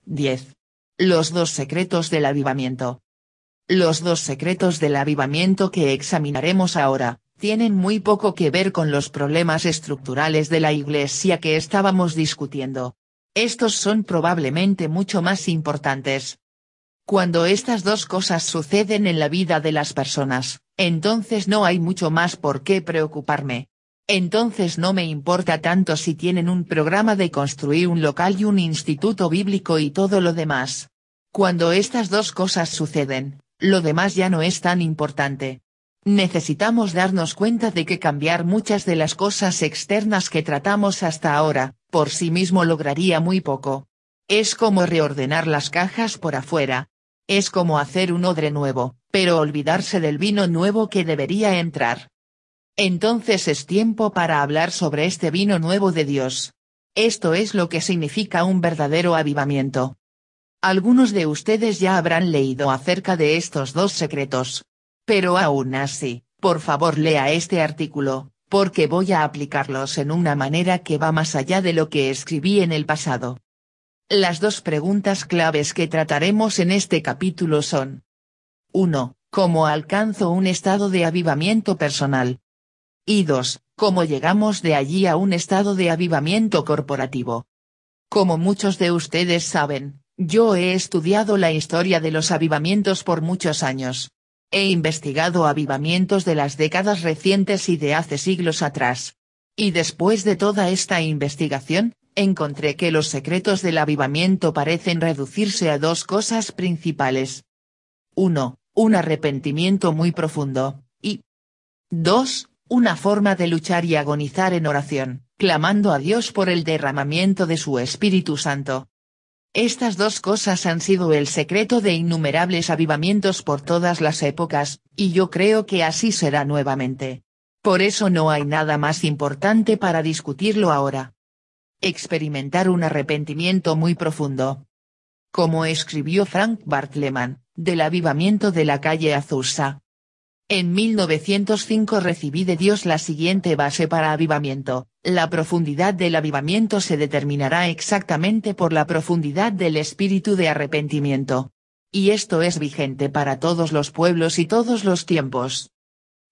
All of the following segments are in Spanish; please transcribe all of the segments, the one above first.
10. Los 2 secretos del avivamiento. Los 2 secretos del avivamiento que examinaremos ahora, tienen muy poco que ver con los problemas estructurales de la Iglesia que estábamos discutiendo. Estos son probablemente mucho más importantes. Cuando estas 2 cosas suceden en la vida de las personas, entonces no hay mucho más por qué preocuparme. Entonces no me importa tanto si tienen un programa de construir un local y un instituto bíblico y todo lo demás. Cuando estas 2 cosas suceden, lo demás ya no es tan importante. Necesitamos darnos cuenta de que cambiar muchas de las cosas externas que tratamos hasta ahora, por sí mismo lograría muy poco. Es como reordenar las cajas por afuera. Es como hacer un odre nuevo, pero olvidarse del vino nuevo que debería entrar. Entonces es tiempo para hablar sobre este vino nuevo de Dios. Esto es lo que significa un verdadero avivamiento. Algunos de ustedes ya habrán leído acerca de estos 2 secretos. Pero aún así, por favor lea este artículo, porque voy a aplicarlos en una manera que va más allá de lo que escribí en el pasado. Las 2 preguntas claves que trataremos en este capítulo son: 1. ¿Cómo alcanzo un estado de avivamiento personal? Y 2. ¿Cómo llegamos de allí a un estado de avivamiento corporativo? Como muchos de ustedes saben, yo he estudiado la historia de los avivamientos por muchos años. He investigado avivamientos de las décadas recientes y de hace siglos atrás. Y después de toda esta investigación, encontré que los secretos del avivamiento parecen reducirse a 2 cosas principales. 1. Un arrepentimiento muy profundo, y 2. Una forma de luchar y agonizar en oración, clamando a Dios por el derramamiento de su Espíritu Santo. Estas 2 cosas han sido el secreto de innumerables avivamientos por todas las épocas, y yo creo que así será nuevamente. Por eso no hay nada más importante para discutirlo ahora. Experimentar un arrepentimiento muy profundo. Como escribió Frank Bartleman, del avivamiento de la calle Azusa. En 1905 recibí de Dios la siguiente base para avivamiento: la profundidad del avivamiento se determinará exactamente por la profundidad del espíritu de arrepentimiento. Y esto es vigente para todos los pueblos y todos los tiempos.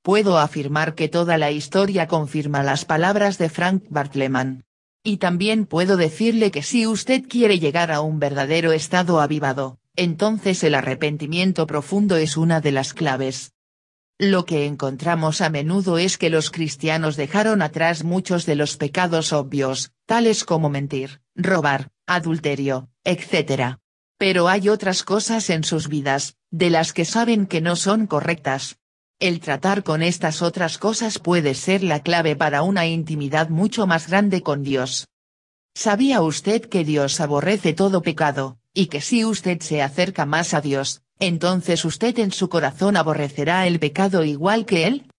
Puedo afirmar que toda la historia confirma las palabras de Frank Bartleman. Y también puedo decirle que si usted quiere llegar a un verdadero estado avivado, entonces el arrepentimiento profundo es una de las claves. Lo que encontramos a menudo es que los cristianos dejaron atrás muchos de los pecados obvios, tales como mentir, robar, adulterio, etc. Pero hay otras cosas en sus vidas, de las que saben que no son correctas. El tratar con estas otras cosas puede ser la clave para una intimidad mucho más grande con Dios. ¿Sabía usted que Dios aborrece todo pecado, y que si usted se acerca más a Dios, entonces usted en su corazón aborrecerá el pecado igual que Él?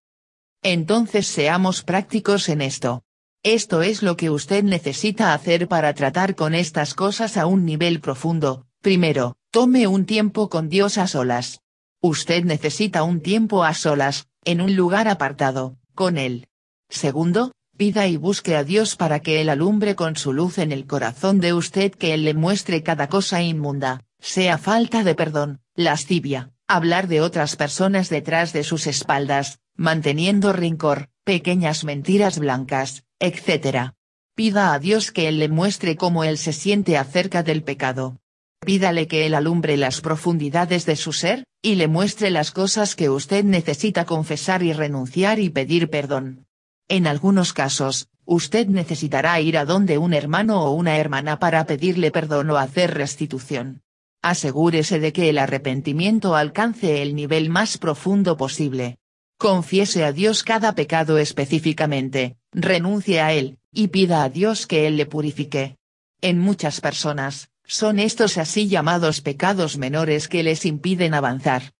Entonces seamos prácticos en esto. Esto es lo que usted necesita hacer para tratar con estas cosas a un nivel profundo. Primero, tome un tiempo con Dios a solas. Usted necesita un tiempo a solas, en un lugar apartado, con Él. Segundo, pida y busque a Dios para que Él alumbre con su luz en el corazón de usted, que Él le muestre cada cosa inmunda, sea falta de perdón, lascivia, hablar de otras personas detrás de sus espaldas, manteniendo rencor, pequeñas mentiras blancas, etc. Pida a Dios que Él le muestre cómo Él se siente acerca del pecado. Pídale que Él alumbre las profundidades de su ser, y le muestre las cosas que usted necesita confesar y renunciar y pedir perdón. En algunos casos, usted necesitará ir a donde un hermano o una hermana para pedirle perdón o hacer restitución. Asegúrese de que el arrepentimiento alcance el nivel más profundo posible. Confiese a Dios cada pecado específicamente, renuncie a él, y pida a Dios que Él le purifique. En muchas personas, son estos así llamados pecados menores que les impiden avanzar.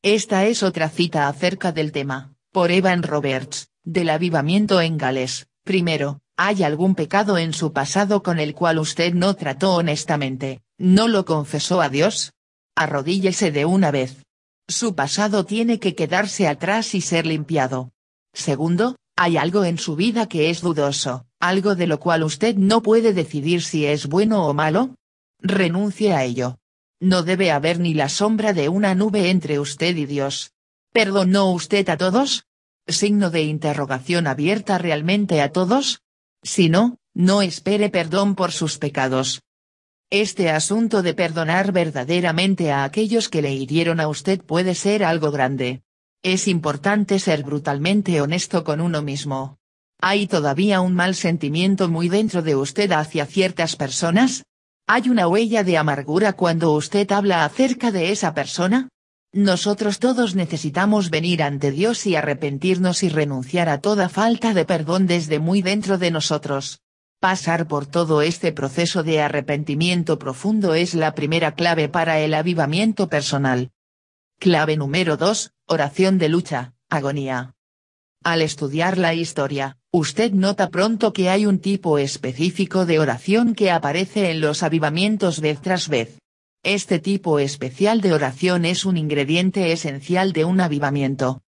Esta es otra cita acerca del tema, por Evan Roberts, del avivamiento en Gales. Primero, ¿hay algún pecado en su pasado con el cual usted no trató honestamente, no lo confesó a Dios? Arrodíllese de una vez. Su pasado tiene que quedarse atrás y ser limpiado. Segundo, ¿hay algo en su vida que es dudoso, algo de lo cual usted no puede decidir si es bueno o malo? Renuncie a ello. No debe haber ni la sombra de una nube entre usted y Dios. ¿Perdonó usted a todos? Signo de interrogación abierta. ¿Realmente a todos? Si no, no espere perdón por sus pecados. Este asunto de perdonar verdaderamente a aquellos que le hirieron a usted puede ser algo grande. Es importante ser brutalmente honesto con uno mismo. ¿Hay todavía un mal sentimiento muy dentro de usted hacia ciertas personas? ¿Hay una huella de amargura cuando usted habla acerca de esa persona? Nosotros todos necesitamos venir ante Dios y arrepentirnos y renunciar a toda falta de perdón desde muy dentro de nosotros. Pasar por todo este proceso de arrepentimiento profundo es la primera clave para el avivamiento personal. Clave número 2, oración de lucha, agonía. Al estudiar la historia, usted nota pronto que hay un tipo específico de oración que aparece en los avivamientos vez tras vez. Este tipo especial de oración es un ingrediente esencial de un avivamiento.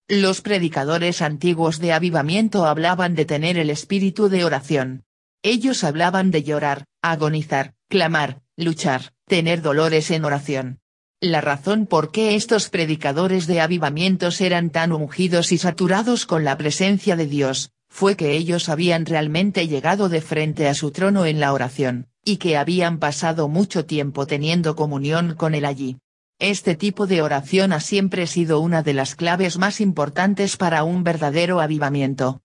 Los predicadores antiguos de avivamiento hablaban de tener el espíritu de oración. Ellos hablaban de llorar, agonizar, clamar, luchar, tener dolores en oración. La razón por qué estos predicadores de avivamientos eran tan ungidos y saturados con la presencia de Dios, fue que ellos habían realmente llegado de frente a su trono en la oración, y que habían pasado mucho tiempo teniendo comunión con Él allí. Este tipo de oración ha siempre sido una de las claves más importantes para un verdadero avivamiento.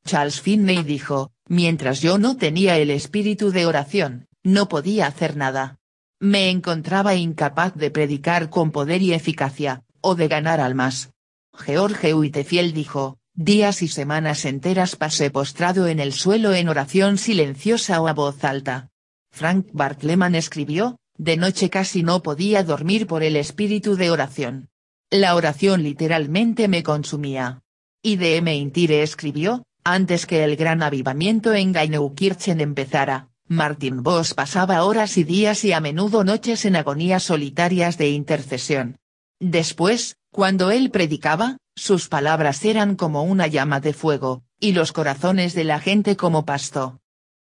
Charles Finney dijo, mientras yo no tenía el espíritu de oración, no podía hacer nada. Me encontraba incapaz de predicar con poder y eficacia, o de ganar almas. George Whitefield dijo, días y semanas enteras pasé postrado en el suelo en oración silenciosa o a voz alta. Frank Bartleman escribió, de noche casi no podía dormir por el espíritu de oración. La oración literalmente me consumía. Y D.M. Intire escribió, antes que el gran avivamiento en Gaineukirchen empezara, Martin Voss pasaba horas y días y a menudo noches en agonías solitarias de intercesión. Después, cuando él predicaba, sus palabras eran como una llama de fuego, y los corazones de la gente como pasto.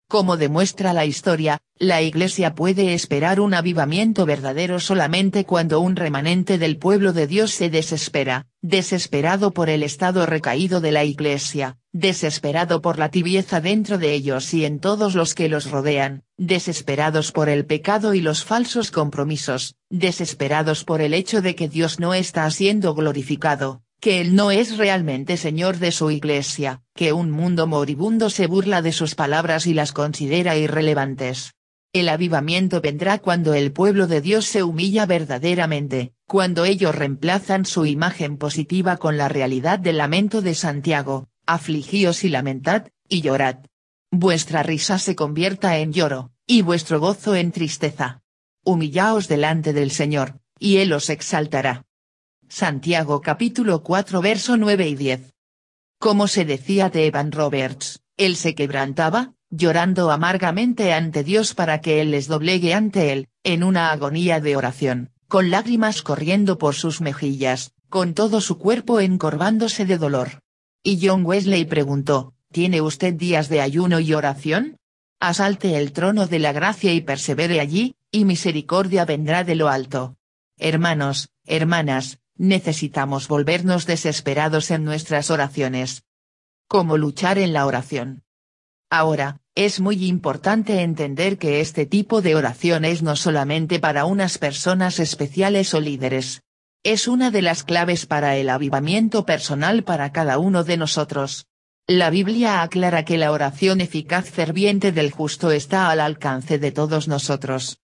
Como demuestra la historia, la Iglesia puede esperar un avivamiento verdadero solamente cuando un remanente del pueblo de Dios se desespera, desesperado por el estado recaído de la Iglesia, desesperado por la tibieza dentro de ellos y en todos los que los rodean, desesperados por el pecado y los falsos compromisos, desesperados por el hecho de que Dios no está siendo glorificado, que Él no es realmente Señor de su Iglesia, que un mundo moribundo se burla de sus palabras y las considera irrelevantes. El avivamiento vendrá cuando el pueblo de Dios se humilla verdaderamente, cuando ellos reemplazan su imagen positiva con la realidad del lamento de Santiago, afligíos y lamentad, y llorad. Vuestra risa se convierta en lloro, y vuestro gozo en tristeza. Humillaos delante del Señor, y Él os exaltará. Santiago capítulo 4 verso 9 y 10. Como se decía de Evan Roberts, él se quebrantaba, llorando amargamente ante Dios para que Él les doblegue ante Él, en una agonía de oración, con lágrimas corriendo por sus mejillas, con todo su cuerpo encorvándose de dolor. Y John Wesley preguntó, ¿tiene usted días de ayuno y oración? Asalte el trono de la gracia y persevere allí, y misericordia vendrá de lo alto. Hermanos, hermanas, necesitamos volvernos desesperados en nuestras oraciones. ¿Cómo luchar en la oración? Ahora, es muy importante entender que este tipo de oración es no solamente para unas personas especiales o líderes. Es una de las claves para el avivamiento personal para cada uno de nosotros. La Biblia aclara que la oración eficaz ferviente del justo está al alcance de todos nosotros.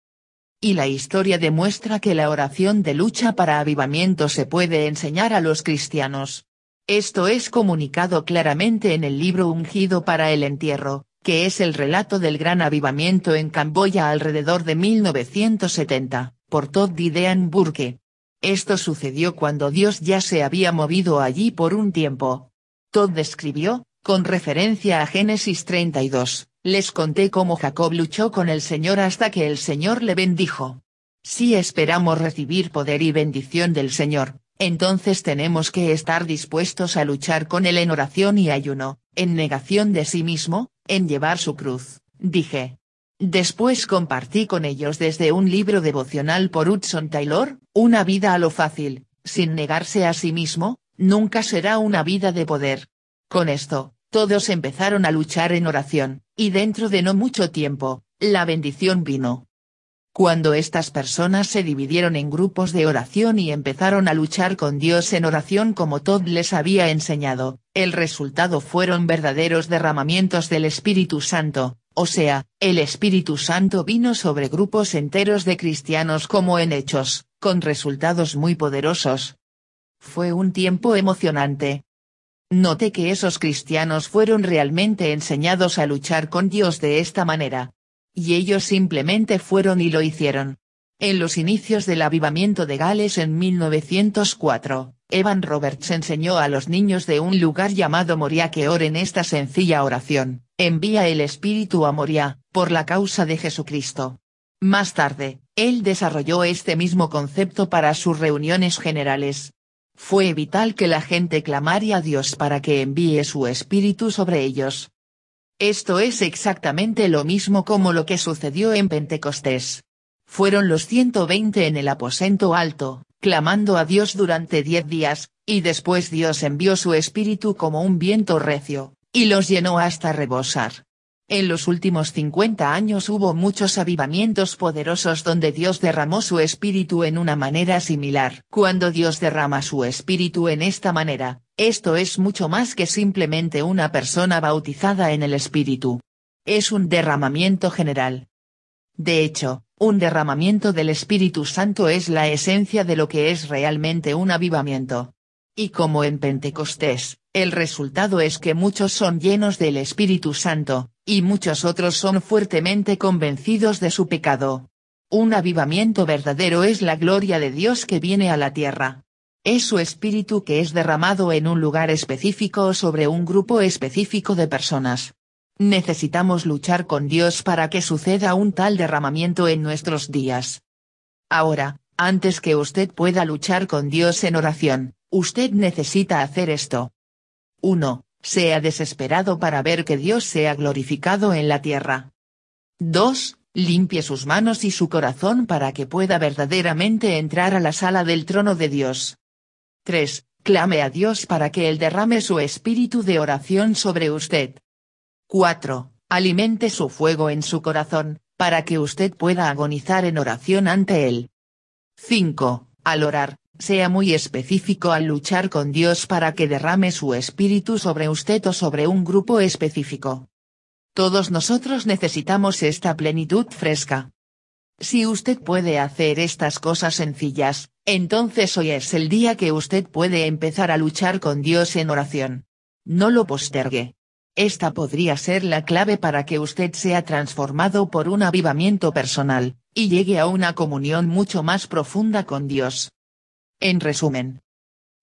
Y la historia demuestra que la oración de lucha para avivamiento se puede enseñar a los cristianos. Esto es comunicado claramente en el libro Ungido para el entierro, que es el relato del gran avivamiento en Camboya alrededor de 1970, por Todd Gideon Burke. Esto sucedió cuando Dios ya se había movido allí por un tiempo. Todd describió, con referencia a Génesis 32. Les conté cómo Jacob luchó con el Señor hasta que el Señor le bendijo. Si esperamos recibir poder y bendición del Señor, entonces tenemos que estar dispuestos a luchar con Él en oración y ayuno, en negación de sí mismo, en llevar su cruz, dije. Después compartí con ellos desde un libro devocional por Hudson Taylor, Una vida a lo fácil, sin negarse a sí mismo, nunca será una vida de poder. Con esto, todos empezaron a luchar en oración, y dentro de no mucho tiempo, la bendición vino. Cuando estas personas se dividieron en grupos de oración y empezaron a luchar con Dios en oración como Todd les había enseñado, el resultado fueron verdaderos derramamientos del Espíritu Santo, o sea, el Espíritu Santo vino sobre grupos enteros de cristianos como en Hechos, con resultados muy poderosos. Fue un tiempo emocionante. Noté que esos cristianos fueron realmente enseñados a luchar con Dios de esta manera. Y ellos simplemente fueron y lo hicieron. En los inicios del avivamiento de Gales en 1904, Evan Roberts enseñó a los niños de un lugar llamado Moria que oren esta sencilla oración: envía el Espíritu a Moria, por la causa de Jesucristo. Más tarde, él desarrolló este mismo concepto para sus reuniones generales. Fue vital que la gente clamara a Dios para que envíe su Espíritu sobre ellos. Esto es exactamente lo mismo como lo que sucedió en Pentecostés. Fueron los 120 en el aposento alto, clamando a Dios durante 10 días, y después Dios envió su Espíritu como un viento recio, y los llenó hasta rebosar. En los últimos 50 años hubo muchos avivamientos poderosos donde Dios derramó su Espíritu en una manera similar. Cuando Dios derrama su Espíritu en esta manera, esto es mucho más que simplemente una persona bautizada en el Espíritu. Es un derramamiento general. De hecho, un derramamiento del Espíritu Santo es la esencia de lo que es realmente un avivamiento. Y como en Pentecostés, el resultado es que muchos son llenos del Espíritu Santo, y muchos otros son fuertemente convencidos de su pecado. Un avivamiento verdadero es la gloria de Dios que viene a la tierra. Es su Espíritu que es derramado en un lugar específico o sobre un grupo específico de personas. Necesitamos luchar con Dios para que suceda un tal derramamiento en nuestros días. Ahora, antes que usted pueda luchar con Dios en oración, usted necesita hacer esto. 1. Sea desesperado para ver que Dios sea glorificado en la tierra. 2. Limpie sus manos y su corazón para que pueda verdaderamente entrar a la sala del trono de Dios. 3. Clame a Dios para que Él derrame su espíritu de oración sobre usted. 4. Alimente su fuego en su corazón, para que usted pueda agonizar en oración ante Él. 5. Al orar, sea muy específico al luchar con Dios para que derrame su espíritu sobre usted o sobre un grupo específico. Todos nosotros necesitamos esta plenitud fresca. Si usted puede hacer estas cosas sencillas, entonces hoy es el día que usted puede empezar a luchar con Dios en oración. No lo postergue. Esta podría ser la clave para que usted sea transformado por un avivamiento personal, y llegue a una comunión mucho más profunda con Dios. En resumen,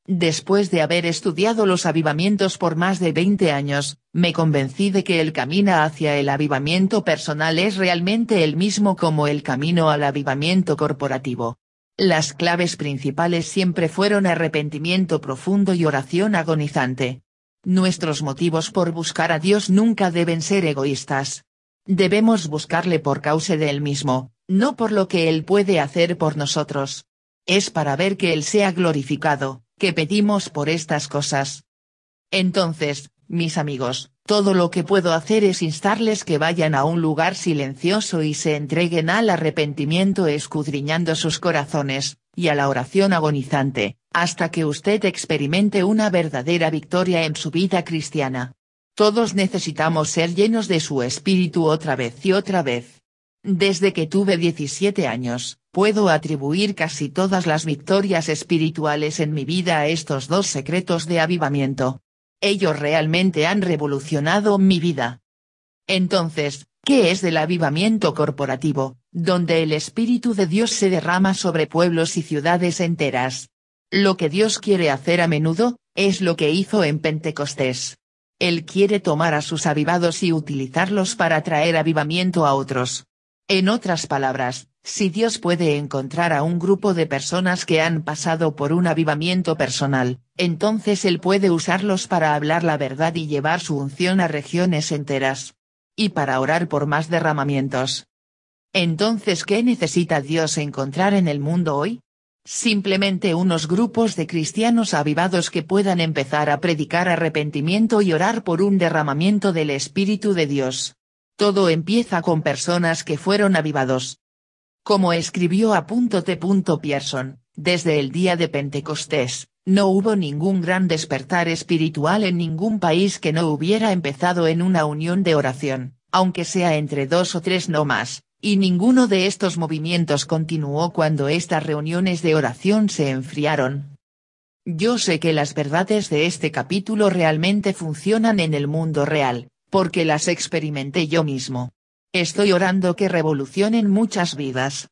después de haber estudiado los avivamientos por más de 20 años, me convencí de que el camino hacia el avivamiento personal es realmente el mismo como el camino al avivamiento corporativo. Las claves principales siempre fueron arrepentimiento profundo y oración agonizante. Nuestros motivos por buscar a Dios nunca deben ser egoístas. Debemos buscarle por causa de Él mismo, no por lo que Él puede hacer por nosotros. Es para ver que Él sea glorificado, que pedimos por estas cosas. Entonces, mis amigos, todo lo que puedo hacer es instarles que vayan a un lugar silencioso y se entreguen al arrepentimiento escudriñando sus corazones, y a la oración agonizante, hasta que usted experimente una verdadera victoria en su vida cristiana. Todos necesitamos ser llenos de su espíritu otra vez y otra vez. Desde que tuve 17 años, puedo atribuir casi todas las victorias espirituales en mi vida a estos dos secretos de avivamiento. Ellos realmente han revolucionado mi vida. Entonces, ¿qué es el avivamiento corporativo, donde el Espíritu de Dios se derrama sobre pueblos y ciudades enteras? Lo que Dios quiere hacer a menudo, es lo que hizo en Pentecostés. Él quiere tomar a sus avivados y utilizarlos para traer avivamiento a otros. En otras palabras, si Dios puede encontrar a un grupo de personas que han pasado por un avivamiento personal, entonces Él puede usarlos para hablar la verdad y llevar su unción a regiones enteras. Y para orar por más derramamientos. Entonces, ¿qué necesita Dios encontrar en el mundo hoy? Simplemente unos grupos de cristianos avivados que puedan empezar a predicar arrepentimiento y orar por un derramamiento del Espíritu de Dios. Todo empieza con personas que fueron avivados. Como escribió A.T. Pierson, desde el día de Pentecostés, no hubo ningún gran despertar espiritual en ningún país que no hubiera empezado en una unión de oración, aunque sea entre 2 o 3 no más, y ninguno de estos movimientos continuó cuando estas reuniones de oración se enfriaron. Yo sé que las verdades de este capítulo realmente funcionan en el mundo real, porque las experimenté yo mismo. Estoy orando que revolucionen muchas vidas.